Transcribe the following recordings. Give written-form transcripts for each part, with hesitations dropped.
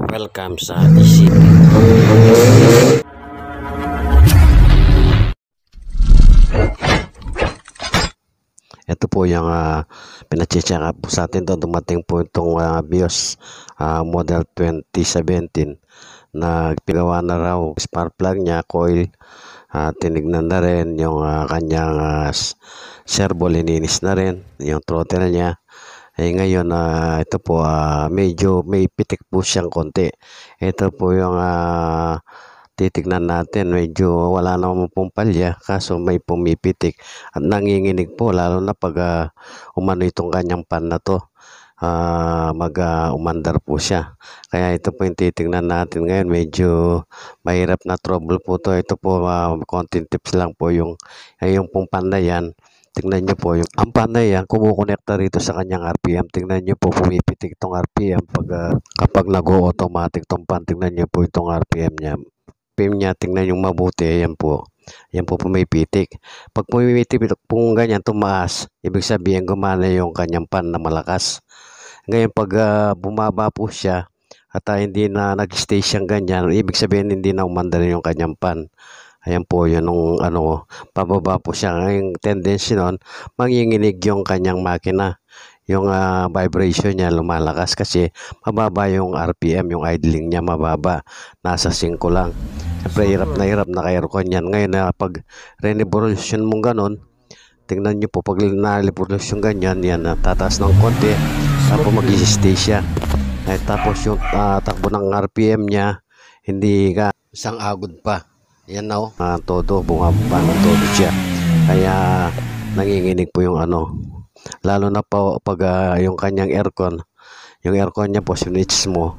Welcome sa ECP. Ito po yung pinacheck up po sa atin doon. Dumating po itong BIOS model 2017 na pinagawa na raw spark plug niya, coil, tinignan na rin yung kanyang servo, lininis na rin yung throttle niya. Ngayon ito po medyo may pitik po siyang konti. Ito po yung titignan natin, medyo wala naman pong palya kaso may pumipitik at nanginginig po, lalo na pag umano itong kanyang pan na to, umandar po siya. Kaya ito po yung titignan natin ngayon. Medyo mahirap na trouble po to. Ito po konting tips lang po, yung pong pan na yan. Tingnan nyo po, yung ang pan na yan, kumukonekta rito sa kanyang RPM. Tingnan nyo po, pumipitik itong RPM kapag nag-automatic itong pan. Tingnan nyo po itong RPM niya. RPM niya, tingnan nyo mabuti. Ayan po. Ayan po pumipitik. Pag pumipitik po ganyan, tumaas, ibig sabihin gumana yung kanyang pan na malakas. Ngayon pag bumaba po siya at hindi na nag-stay siyang ganyan, ibig sabihin hindi na umandar yung kanyang pan. Ayan po yun, nung pababa po siya. Ngayong tendency nun, manginginig yung kanyang makina. Yung vibration niya lumalakas kasi mababa yung RPM, yung idling niya mababa. Nasa 5 lang. Siyempre hirap na ka-aircon yan. Ngayon pag revolution mong ganon, tingnan nyo po, pag na-revolution ganyan, yan, tataas ng konti, tapos mag-stay siya. Tapos yung takbo ng RPM niya, hindi ka isang agod pa. Yan na todo, bumaba ng todo siya. Kaya nanginginig po yung lalo na po pag yung kanyang aircon, yung aircon niya po, sinwitch mo,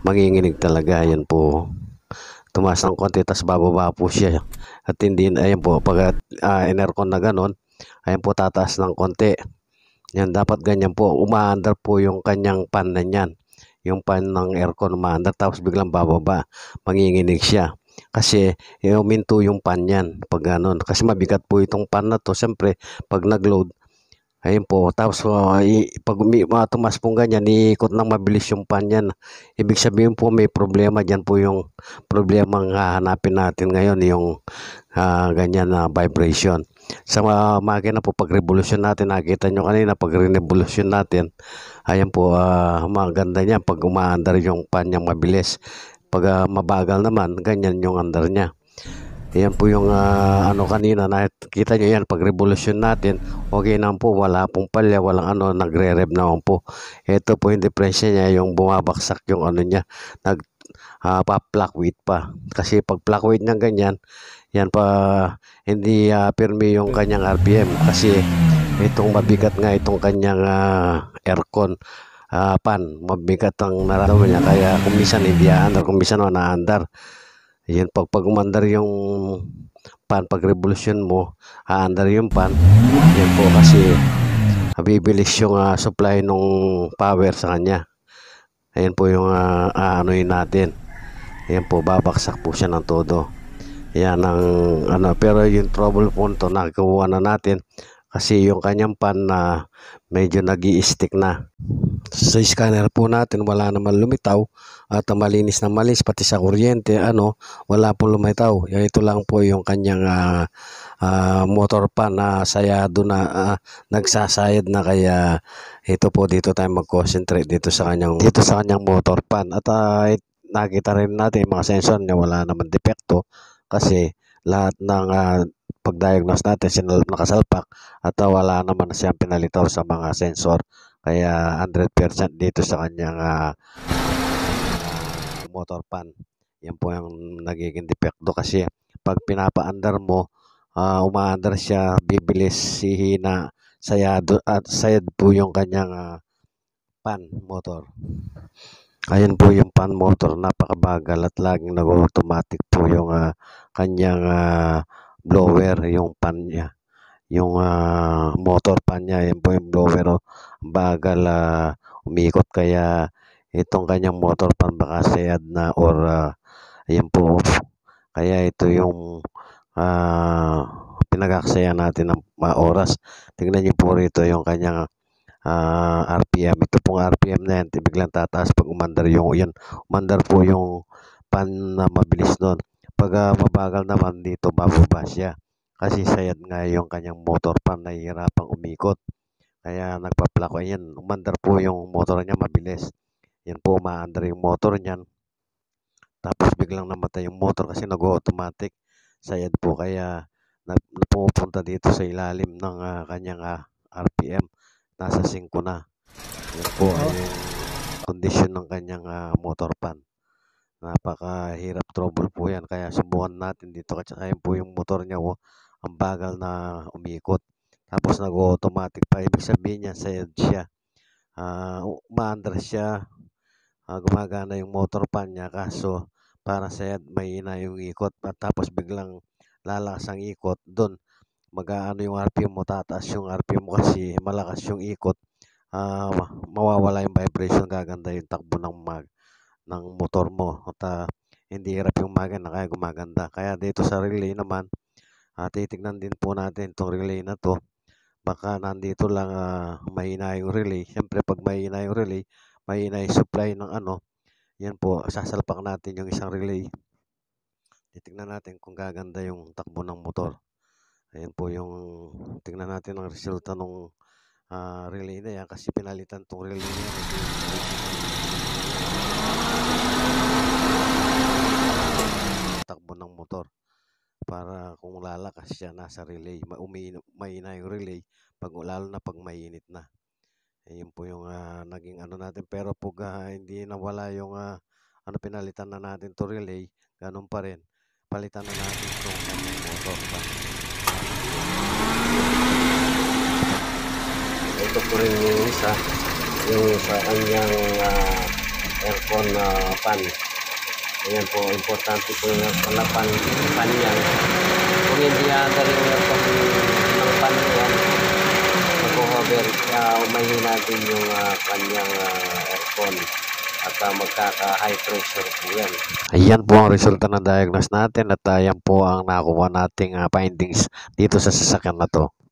manginginig talaga. Yan po, tumaas ng konti, tas bababa po siya. At hindi, ayan po, pag in-aircon na ganon, ayan po, tataas ng konti. Yan, dapat ganyan po, umaandar po yung kanyang pan na yan. Yung pan ng aircon umaandar, tapos biglang bababa, manginginig siya. Kasi uminto yung pan yan pag ganon. Kasi mabigat po itong pan na to. Siyempre, pag nag-load, ayun po, tapos pag tumas pong ganyan, iikot ng mabilis yung pan yan. Ibig sabihin po may problema dyan po, yung problema ang hahanapin natin ngayon, yung ganyan na vibration. Sa makina po, pag revolution natin, nakita nyo kanina, pag revolution natin, ayan po, maganda niya pag umaandar yung pan niyang mabilis. Pag mabagal naman, ganyan yung andar niya. Ayan po yung kanina, nakita nyo yan, pag revolution natin, okay naman po, wala pong palya, walang nagre-rev naman po. Ito po yung diferensya niya, yung bumabaksak yung niya, pa-fluctuate pa. Kasi pag fluctuate niya ganyan, yan pa, hindi firme yung kanyang RPM. Kasi itong mabigat nga, itong kanyang aircon, pan, mabigat ang nararamdaman niya, kaya kung minsan hindi aandar, kung minsan naandar. Yan, pag umandar yung pan, pag revolution mo, aandar yung pan. Yan po, kasi bibilis yung supply nung power sa kanya. Ayan po yung aanoin natin. Ayan po, babaksak po siya ng todo. Yan ang pero yung trouble po nito, nakuha na natin. Kasi yung kanyang pan na medyo nag-i-stick na. Sa scanner po natin, wala naman lumitaw at malinis na malinis, pati sa kuryente, wala pong lumitaw. Ito lang po yung kanyang motor pan na sayado na, nagsasayad na, kaya ito po, dito tayo mag-concentrate dito sa kanyang motor pan. At nakita rin natin yung mga sensor niya, wala naman depekto kasi lahat ng pag-diagnose natin nakasalpak at wala naman siyang pinalitaw sa mga sensor. Kaya 100% dito sa kanyang motor pan. Yan po yung nagiging depekto, kasi pag pinapaandar mo, umaandar siya, bibilis, hihina, sayad po yung kanyang pan motor. Ayan po yung pan motor, napakabagal at laging nag-automatic po yung kanyang blower, yung pan niya, yung motor pan niya. Yan po yung blower, bagal umikot, kaya itong kanyang motor pan baka sayad na, or ayan po, kaya ito yung pinag-aksaya natin ng oras. Tingnan niyo po rito yung kanyang RPM. Ito po yung RPM na yan, biglang tataas pag umandar umandar po yung pan na mabilis nun. Pag mabagal naman dito, bababa siya. Kasi sayad nga yung kanyang motor pan, nahihirapang umikot. Kaya nagpa-pluck. Ayan, umandar po yung motor niya mabilis. Yan po, umaandar yung motor niyan. Tapos biglang namatay yung motor kasi nag-automatic. Sayad po, kaya pumupunta dito sa ilalim ng kanyang RPM. Nasa 5 na. Yan po ay yung kondisyon ng kanyang motor pan. Napakahirap trouble po yan. Kaya subukan natin dito. Kasi ayun po yung motor niya. Oh, ang bagal na umikot. Tapos nag-automatic pa. Ibig sabihin niya, sayad siya. Umaandar siya. Gumagana yung motor pan niya. Kaso, para sayad, mahina yung ikot. At tapos biglang lalakas ang ikot. Doon, mag-aano yung RPM mo. Tataas yung RPM mo kasi malakas yung ikot. Mawawala yung vibration. Gaganda yung takbo ng motor mo at hindi hirap yung magana kaya gumaganda. Kaya dito sa relay naman, titignan din po natin itong relay na to. Baka nandito lang mahina yung relay. Siyempre pag mahina yung relay, mahina yung supply ng yan po, sasalpak natin yung isang relay. Titignan natin kung gaganda yung takbo ng motor. Ayan po yung tignan natin ang resulta ng relay na yan kasi pinalitan tong relay na yan. Takbo ng motor para kung lalakas siya nasa relay, mahina yung relay lalo na pag mainit na. Ayun po yung naging natin, pero pag hindi nawala yung pinalitan na natin to relay, ganun pa rin, palitan na natin itong motor pa. Ito po rin yung isa, yung sa kanyang aircon fan. Ayan po, importante po yung pan yan. Kung hindi andar yung aircon ng pan yan, mag-hover, umahina din yung kanyang aircon at magkaka-high pressure po yan. Ayan po ang resulta ng diagnose natin at ayan po ang nakuha nating findings dito sa sasakyan na to.